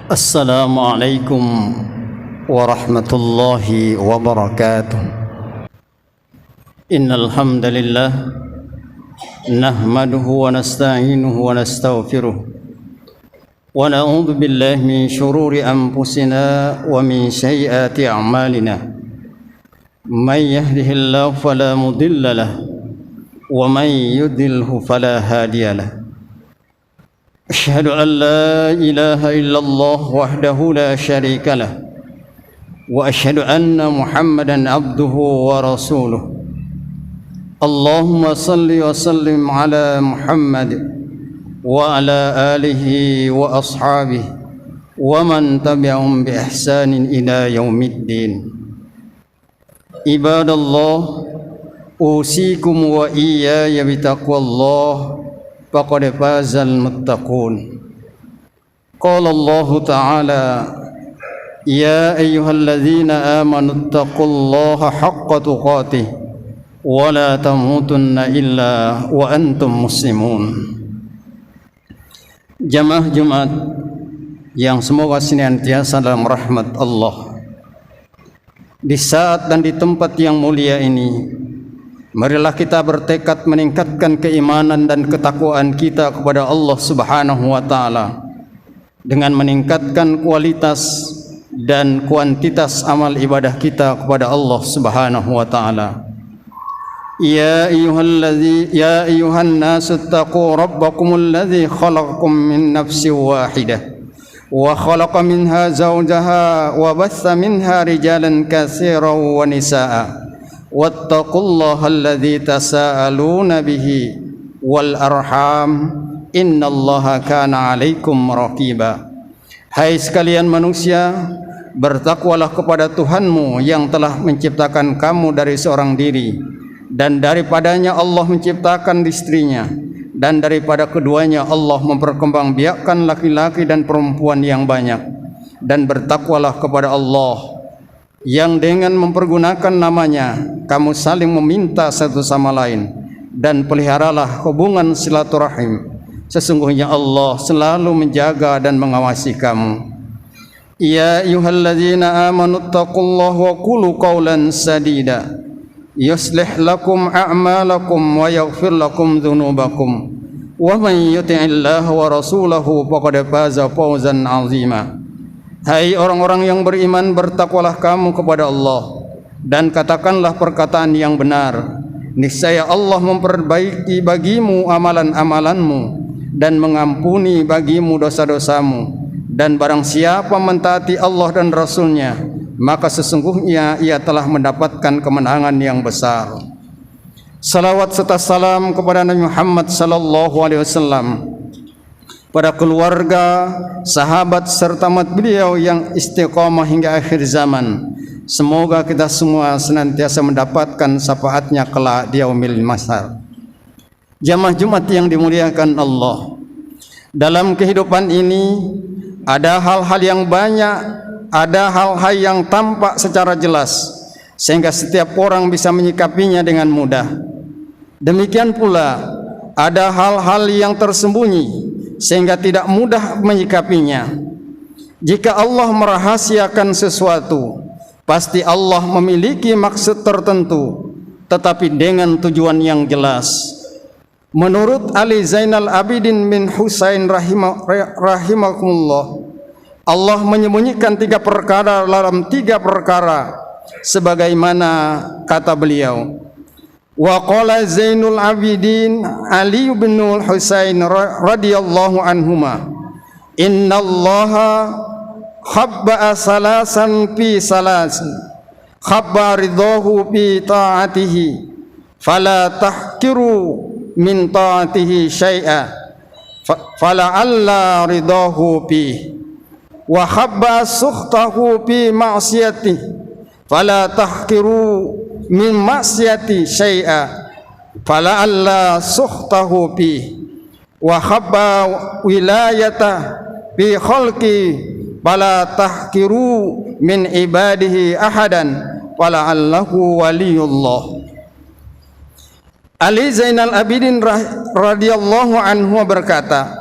السلام عليكم ورحمة الله وبركاته. إن الحمد لله نحمده ونستعينه ونستغفره ونعوذ بالله من شرور أنفسنا ومن سيئات أعمالنا. من يهده الله فلا مضل له ومن يضلل فلا هادي له. أشهد أن لا إله إلا الله وحده لا شريك له وأشهد أن محمدا عبده ورسوله. اللهم صل وسلم على محمد وعلى آله وأصحابه ومن تبعهم بإحسان إلى يوم الدين. عباد الله، أوصيكم وإياي بتقوى الله فقد فاز المتقون. قال الله تعالى: يا أيها الذين آمنوا اتقوا الله حق تقاته ولا تموتن إلا وأنتم مسلمون. Jamaah Jumat yang semoga senantiasa dalam rahmat Allah. Di saat dan di tempat yang mulia ini, marilah kita bertekad meningkatkan keimanan dan ketakwaan kita kepada Allah Subhanahu wa taala dengan meningkatkan kualitas dan kuantitas amal ibadah kita kepada Allah Subhanahu wa taala. Ya ayyuhan nasu taqu rabbakumul ladzi khalaqakum min nafsin wahidah wa khalaqa minha zawjaha wa batha minha rijalan katsiran wa nisaa wattaqullaha alladzi tasaaluna bihi wal arham innallaha kana 'alaikum raqiba. Hai sekalian manusia, bertakwalah kepada Tuhanmu yang telah menciptakan kamu dari seorang diri, dan daripadanya Allah menciptakan istrinya, dan daripada keduanya Allah memperkembangbiakkan laki-laki dan perempuan yang banyak. Dan bertakwalah kepada Allah yang dengan mempergunakan namanya kamu saling meminta satu sama lain, dan peliharalah hubungan silaturahim. Sesungguhnya Allah selalu menjaga dan mengawasi kamu. Ya ayyuhalladzina amanu taqullaha wa qulu qawlan sadida yuslih lakum a'malakum wa yaghfir lakum dhunubakum wa man yuti'illaha wa rasulahu faqad faza fawzan 'azima. Hai orang-orang yang beriman, bertakwalah kamu kepada Allah dan katakanlah perkataan yang benar. Niscaya Allah memperbaiki bagimu amalan-amalanmu dan mengampuni bagimu dosa-dosamu. Dan barang siapa mentaati Allah dan Rasulnya, maka sesungguhnya ia telah mendapatkan kemenangan yang besar. Salawat serta salam kepada Nabi Muhammad sallallahu alaihi wasallam, pada keluarga, sahabat serta umat beliau yang istiqamah hingga akhir zaman. Semoga kita semua senantiasa mendapatkan syafaatnya kelak di yaumil mahsyar. Jamaah Jumat yang dimuliakan Allah, dalam kehidupan ini ada hal-hal yang banyak, ada hal-hal yang tampak secara jelas sehingga setiap orang bisa menyikapinya dengan mudah. Demikian pula ada hal-hal yang tersembunyi sehingga tidak mudah menyikapinya. Jika Allah merahasiakan sesuatu, pasti Allah memiliki maksud tertentu, tetapi dengan tujuan yang jelas. Menurut Ali Zainal Abidin bin Husain rahimahullah, Allah menyembunyikan 3 perkara dalam 3 perkara, sebagaimana kata beliau, wa qala Zainul Abidin Ali bin Husain radhiyallahu anhuma, innallaha khabba'a salasan fi salasin khabba ridahu fi ta'atihi fala tahkiru min ta'atihi syai'a fala'alla ridahu fi wa khabba sukhtahu fi ma'siyati fala tahkiru min ma'siyati syai'a fala'alla sukhtahu fi wa khabba wilayata fi khalqi fala tahkiru min ibadihi ahadan fala'allahu waliyullah. Ali Zainal Abidin radhiyallahu anhu berkata,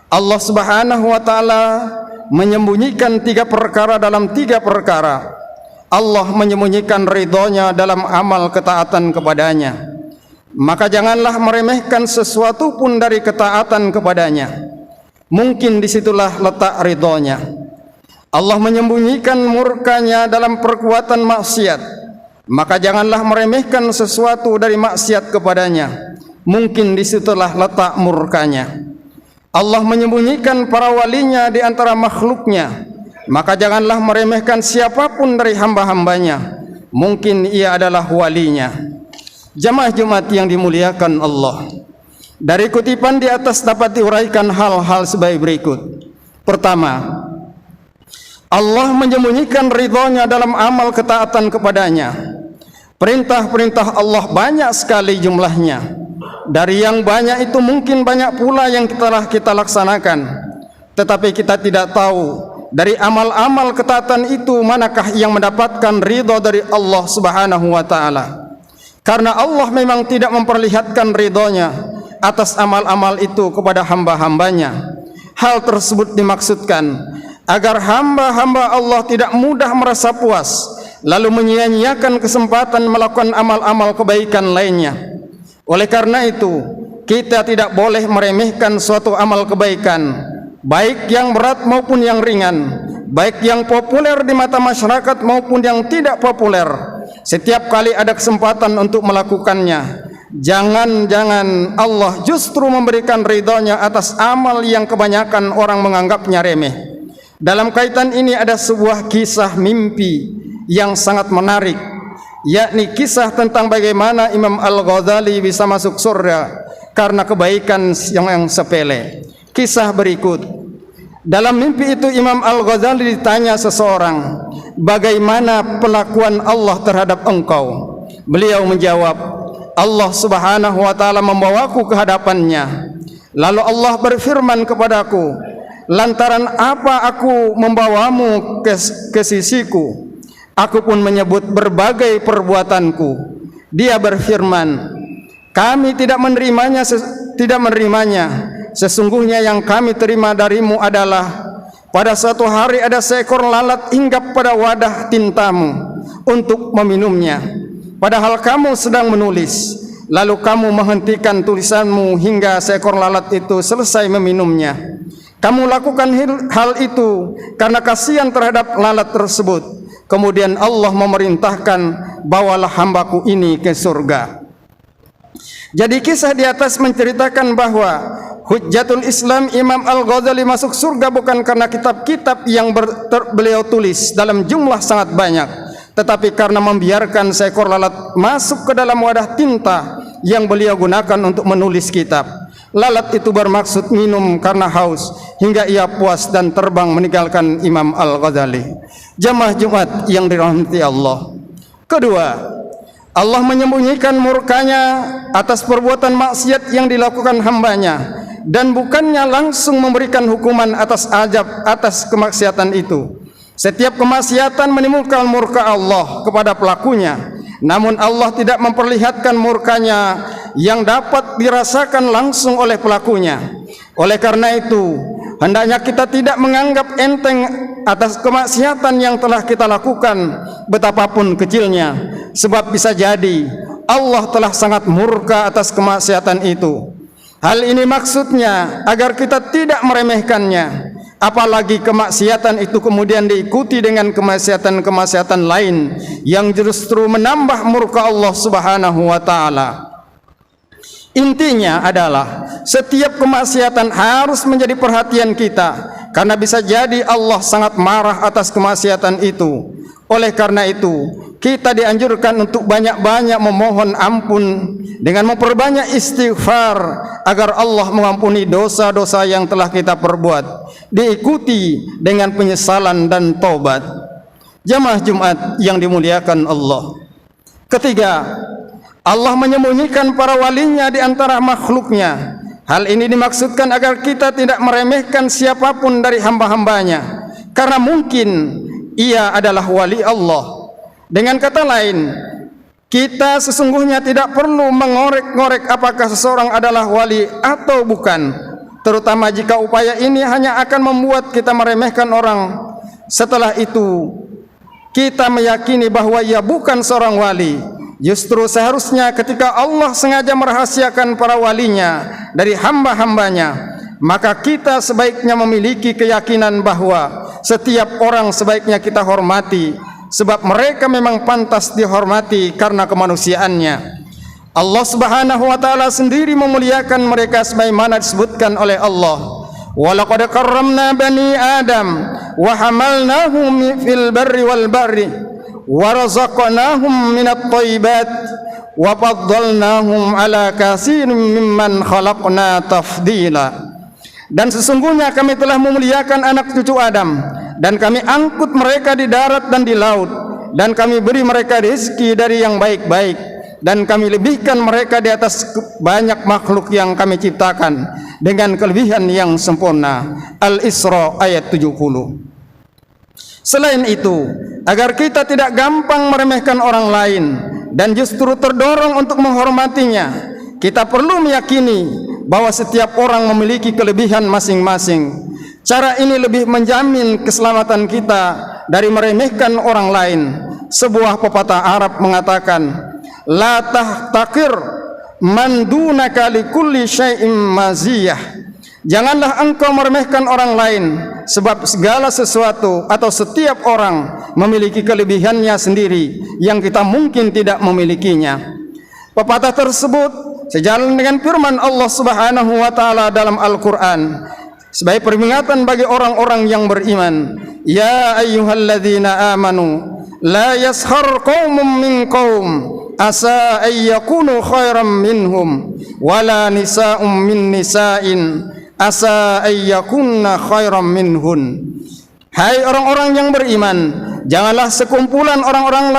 Allah Subhanahu wa taala menyembunyikan 3 perkara dalam 3 perkara. Allah menyembunyikan ridhonya dalam amal ketaatan kepadanya. Maka janganlah meremehkan sesuatu pun dari ketaatan kepadanya. Mungkin disitulah letak ridhonya. Allah menyembunyikan murkanya dalam perbuatan maksiat. Maka janganlah meremehkan sesuatu dari maksiat kepadanya. Mungkin disitulah letak murkanya. Allah menyembunyikan para walinya di antara makhluknya. Maka janganlah meremehkan siapapun dari hamba-hambanya. Mungkin ia adalah walinya. Jamaah Jumat yang dimuliakan Allah, dari kutipan di atas dapat diuraikan hal-hal sebagai berikut. Pertama, Allah menyembunyikan ridhonya dalam amal ketaatan kepadanya. Perintah-perintah Allah banyak sekali jumlahnya. Dari yang banyak itu mungkin banyak pula yang telah kita laksanakan. Tetapi kita tidak tahu dari amal-amal ketaatan itu manakah yang mendapatkan ridho dari Allah Subhanahu wa ta'ala. Karena Allah memang tidak memperlihatkan ridhonya atas amal-amal itu kepada hamba-hambanya. Hal tersebut dimaksudkan agar hamba-hamba Allah tidak mudah merasa puas lalu menyia-nyiakan kesempatan melakukan amal-amal kebaikan lainnya. Oleh karena itu, kita tidak boleh meremehkan suatu amal kebaikan, baik yang berat maupun yang ringan, baik yang populer di mata masyarakat maupun yang tidak populer. Setiap kali ada kesempatan untuk melakukannya, jangan-jangan Allah justru memberikan ridhonya atas amal yang kebanyakan orang menganggapnya remeh. Dalam kaitan ini ada sebuah kisah mimpi yang sangat menarik, yakni kisah tentang bagaimana Imam Al-Ghazali bisa masuk surga karena kebaikan yang sepele. Kisah berikut. Dalam mimpi itu Imam Al-Ghazali ditanya seseorang, bagaimana perlakuan Allah terhadap engkau? Beliau menjawab, Allah Subhanahu wa ta'ala membawaku ke hadapannya. Lalu Allah berfirman kepadaku, lantaran apa aku membawamu ke sisiku? Aku pun menyebut berbagai perbuatanku. Dia berfirman, kami tidak menerimanya. Sesungguhnya yang kami terima darimu adalah pada suatu hari ada seekor lalat hinggap pada wadah tintamu untuk meminumnya. Padahal kamu sedang menulis, lalu kamu menghentikan tulisanmu hingga seekor lalat itu selesai meminumnya. Kamu lakukan hal itu karena kasihan terhadap lalat tersebut. Kemudian Allah memerintahkan, bawalah hambaku ini ke surga. Jadi kisah di atas menceritakan bahwa Hujjatul Islam Imam Al-Ghazali masuk surga bukan karena kitab-kitab yang beliau tulis dalam jumlah sangat banyak, tetapi karena membiarkan seekor lalat masuk ke dalam wadah tinta yang beliau gunakan untuk menulis kitab. Lalat itu bermaksud minum karena haus hingga ia puas dan terbang meninggalkan Imam Al-Ghazali. Jamaah Jumat yang dirahmati Allah. Kedua, Allah menyembunyikan murkanya atas perbuatan maksiat yang dilakukan hambanya dan bukannya langsung memberikan hukuman atas azab atas kemaksiatan itu. Setiap kemaksiatan menimbulkan murka Allah kepada pelakunya, namun Allah tidak memperlihatkan murkanya yang dapat dirasakan langsung oleh pelakunya. Oleh karena itu, hendaknya kita tidak menganggap enteng atas kemaksiatan yang telah kita lakukan betapapun kecilnya, sebab bisa jadi Allah telah sangat murka atas kemaksiatan itu. Hal ini maksudnya agar kita tidak meremehkannya, apalagi kemaksiatan itu kemudian diikuti dengan kemaksiatan-kemaksiatan lain yang justru menambah murka Allah Subhanahu wa ta'ala. Intinya adalah setiap kemaksiatan harus menjadi perhatian kita, karena bisa jadi Allah sangat marah atas kemaksiatan itu. Oleh karena itu, kita dianjurkan untuk banyak-banyak memohon ampun dengan memperbanyak istighfar agar Allah mengampuni dosa-dosa yang telah kita perbuat, diikuti dengan penyesalan dan taubat. Jamaah Jumat yang dimuliakan Allah. Ketiga, Allah menyembunyikan para walinya di antara makhluknya. Hal ini dimaksudkan agar kita tidak meremehkan siapapun dari hamba-hambanya, karena mungkin ia adalah wali Allah. Dengan kata lain, kita sesungguhnya tidak perlu mengorek-ngorek apakah seseorang adalah wali atau bukan, terutama jika upaya ini hanya akan membuat kita meremehkan orang. Setelah itu kita meyakini bahwa ia bukan seorang wali. Justru seharusnya ketika Allah sengaja merahasiakan para walinya dari hamba-hambanya, maka kita sebaiknya memiliki keyakinan bahwa setiap orang sebaiknya kita hormati, sebab mereka memang pantas dihormati karena kemanusiaannya. Allah Subhanahu wa taala sendiri memuliakan mereka sebagaimana disebutkan oleh Allah, wa laqad karramna bani adam wa hamalnahum fil barri wal bahri wa razaqnahum minat thayyibat wa faddalnahum ala katsirin mimman khalaqna tafdila. Dan sesungguhnya kami telah memuliakan anak cucu Adam, dan kami angkut mereka di darat dan di laut, dan kami beri mereka rezeki dari yang baik-baik, dan kami lebihkan mereka di atas banyak makhluk yang kami ciptakan dengan kelebihan yang sempurna. Al-Isra ayat 70. Selain itu, agar kita tidak gampang meremehkan orang lain dan justru terdorong untuk menghormatinya, kita perlu meyakini bahwa setiap orang memiliki kelebihan masing-masing. Cara ini lebih menjamin keselamatan kita dari meremehkan orang lain. Sebuah pepatah Arab mengatakan, la tahtakir man dunaka likulli syai'in maziyah. Janganlah engkau meremehkan orang lain, sebab segala sesuatu atau setiap orang memiliki kelebihannya sendiri yang kita mungkin tidak memilikinya. Pepatah tersebut sejalan dengan firman Allah Subhanahu wa taala dalam Al-Qur'an sebagai peringatan bagi orang-orang yang beriman. Ya ayyuhalladzina amanu la yaskhar qaumun min qaum asa ay yakunu khairan minhum wala nisa'un min nisa'in asa ay yakunna khairan minhun. Hai orang-orang yang beriman, janganlah sekumpulan orang-orang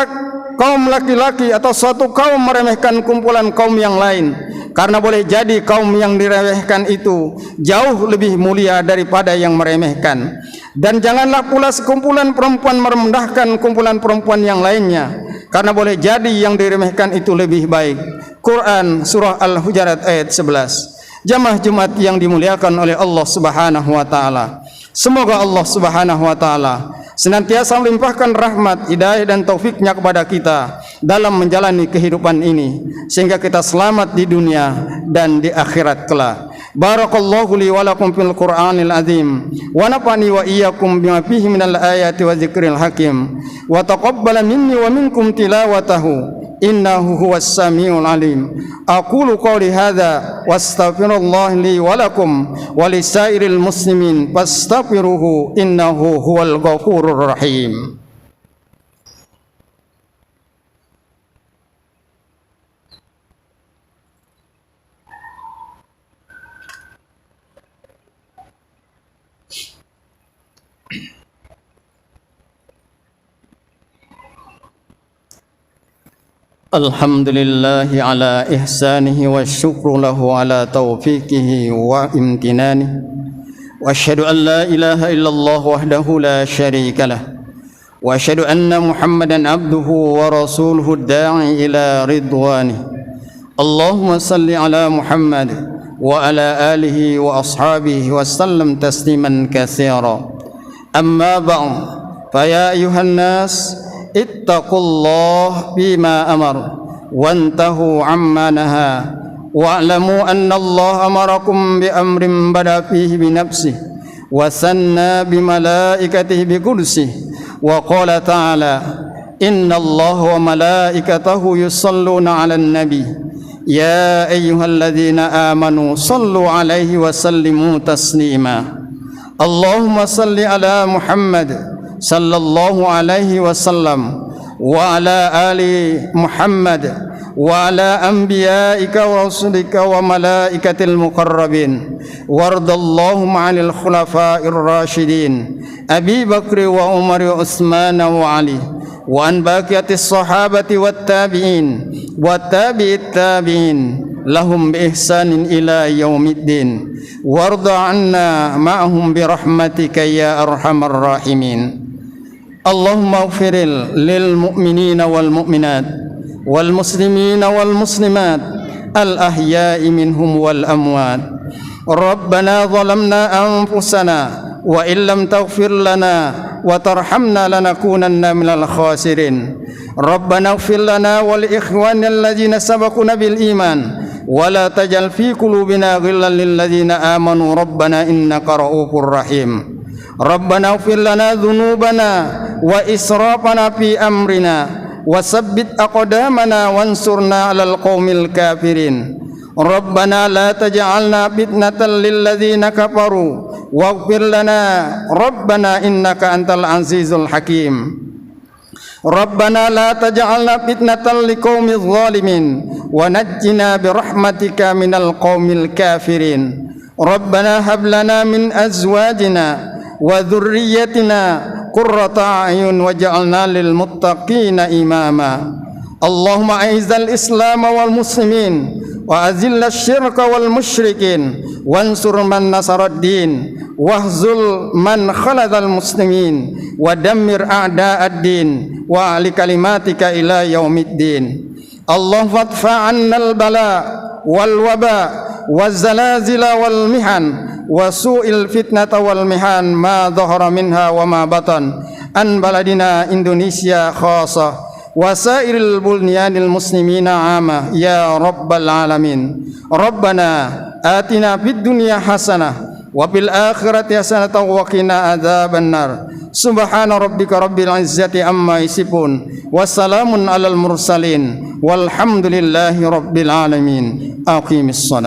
kaum laki-laki atau suatu kaum meremehkan kumpulan kaum yang lain, karena boleh jadi kaum yang diremehkan itu jauh lebih mulia daripada yang meremehkan. Dan janganlah pula sekumpulan perempuan merendahkan kumpulan perempuan yang lainnya, karena boleh jadi yang diremehkan itu lebih baik. Quran surah Al-Hujurat ayat 11. Jamaah Jumat yang dimuliakan oleh Allah Subhanahu wa taala, semoga Allah Subhanahu wa taala senantiasa melimpahkan rahmat, hidayah dan taufiknya kepada kita dalam menjalani kehidupan ini, sehingga kita selamat di dunia dan di akhirat kelak. Barakallahu li wa lakum fil Qur'anil azim wa nafani wa iyyakum bima fihi minal ayati wa dzikril hakim wa taqabbala minni wa minkum tilawatahu innahu huwas samiul alim. Aqulu qawli hadza wastaghfirullah li wa lakum wa lisairil muslimin fastaghfiruhu innahu huwal ghafurur rahim. Alhamdulillahi ala ihsanihi wa syukru lahu ala taufiqihi wa imtinanihi wa asyhadu an la ilaha illallah wahdahu la syarika lah wa asyhadu anna Muhammadan abduhu wa rasuluhu da'i ila ridwanihi. Allahumma salli ala Muhammad wa ala alihi wa ashabihi wa sallam tasliman katsira. Amma ba'd, fa ya ayuhan nas ittaqullah bima amar wantahu amma naha wa'lamu anna Allah amarakum bi amrin bada fihi bi nafsihi wa sanna bi malaikatihi bi qudsihi wa qala ta'ala inna Allah wa malaikatahu yusalluna 'alan nabi ya ayyuhalladzina amanu sallu 'alaihi wa sallimu taslima. Allahumma salli ala Muhammad sallallahu alaihi wasallam wa ala ali Muhammad wa ala anbiya'ika wa rasulika wa malaikatil muqarrabin wardallahum 'anil khulafa'ir rasyidin Abi Bakr wa Umar wa Utsman wa Ali wa an baqiyatis sahabati wat tabi'in wa tabi'it tabi'in lahum bi ihsanin ila yaumiddin warda 'anna ma'hum bi rahmatika ya arhamar rahimin. Allahumma ighfir lil mu'minina wal mu'minat wal muslimina wal muslimat al ahya'i minhum wal amwat ربنا ظلمنا أنفسنا وإن لم تغفر لنا وترحمنا لنكونن من الخاسرين ربنا اغفر لنا ولإخواننا الذين سبقونا بالإيمان ولا تجعل في قلوبنا غلا للذين آمنوا ربنا إنك رؤوف رحيم ربنا اغفر لنا ذنوبنا وإسرافنا في أمرنا وثبت أقدامنا وانصرنا على القوم الكافرين ربنا لا تجعلنا فتنة للذين كفروا واغفر لنا ربنا إنك أنت العزيز الحكيم ربنا لا تجعلنا فتنة لقوم الظالمين ونجنا برحمتك من القوم الكافرين ربنا هب لنا من أزواجنا وذريتنا قرة أعين واجعلنا للمتقين إماما اللهم أعز الإسلام والمسلمين وأذل الشرك والمشركين وانصر من نصر الدين واخذل من خلذ المسلمين ودمر أعداء الدين وأعل كلماتك إلى يوم الدين اللهم ادفع عنا البلاء والوباء والزلازل والمحن وسوء الفتنة والمحن ما ظهر منها وما بطن عن بلدنا إندونيسيا خاصة وسائر البلدان المسلمين عامة يا رب العالمين ربنا آتنا في الدنيا حسنة وفي الآخرة حسنة وقنا عذاب النار سبحان ربك رب العزة عما يصفون وسلام على المرسلين والحمد لله رب العالمين أقيم الصلاة